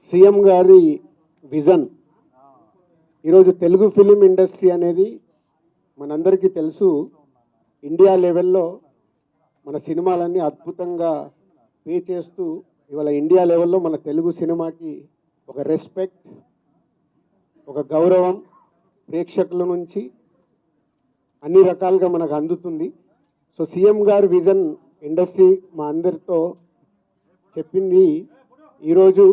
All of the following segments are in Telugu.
సీఎం గారి విజన్. ఈరోజు తెలుగు ఫిలిం ఇండస్ట్రీ అనేది మనందరికీ తెలుసు, ఇండియా లెవెల్లో మన సినిమాలన్నీ అద్భుతంగా పే చేస్తూ ఇవాళ ఇండియా లెవెల్లో మన తెలుగు సినిమాకి ఒక రెస్పెక్ట్, ఒక గౌరవం ప్రేక్షకుల నుంచి అన్ని రకాలుగా మనకు అందుతుంది. సో సీఎం గారి విజన్ ఇండస్ట్రీ మా అందరితో చెప్పింది, ఈరోజు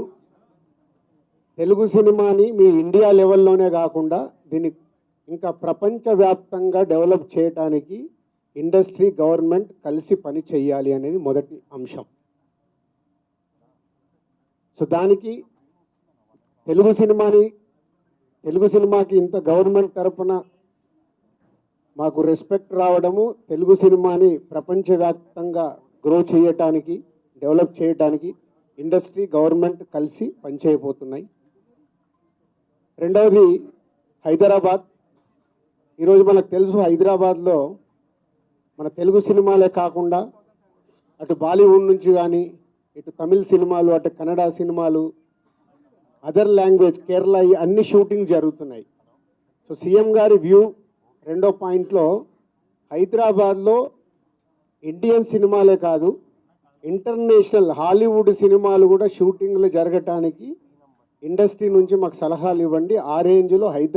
తెలుగు సినిమాని మీ ఇండియా లెవెల్లోనే కాకుండా దీన్ని ఇంకా ప్రపంచవ్యాప్తంగా డెవలప్ చేయడానికి ఇండస్ట్రీ, గవర్నమెంట్ కలిసి పని చేయాలి అనేది మొదటి అంశం. సో దానికి తెలుగు సినిమాకి ఇంత గవర్నమెంట్ తరపున మాకు రెస్పెక్ట్ రావడము, తెలుగు సినిమాని ప్రపంచవ్యాప్తంగా గ్రో చేయటానికి, డెవలప్ చేయటానికి ఇండస్ట్రీ, గవర్నమెంట్ కలిసి పనిచేయబోతున్నాయి. రెండవది హైదరాబాద్. ఈరోజు మనకు తెలుసు, హైదరాబాద్లో మన తెలుగు సినిమాలే కాకుండా అటు బాలీవుడ్ నుంచి కానీ, ఇటు తమిళ్ సినిమాలు, అటు కన్నడ సినిమాలు, అదర్ లాంగ్వేజ్, కేరళ, అన్ని షూటింగ్ జరుగుతున్నాయి. సో సీఎం గారి వ్యూ రెండో పాయింట్లో, హైదరాబాద్లో ఇండియన్ సినిమాలే కాదు, ఇంటర్నేషనల్ హాలీవుడ్ సినిమాలు కూడా షూటింగ్లు జరగటానికి ఇండస్ట్రీ నుంచి మాకు సలహాలు ఇవ్వండి. ఆ రేంజ్లో హైదరాబాద్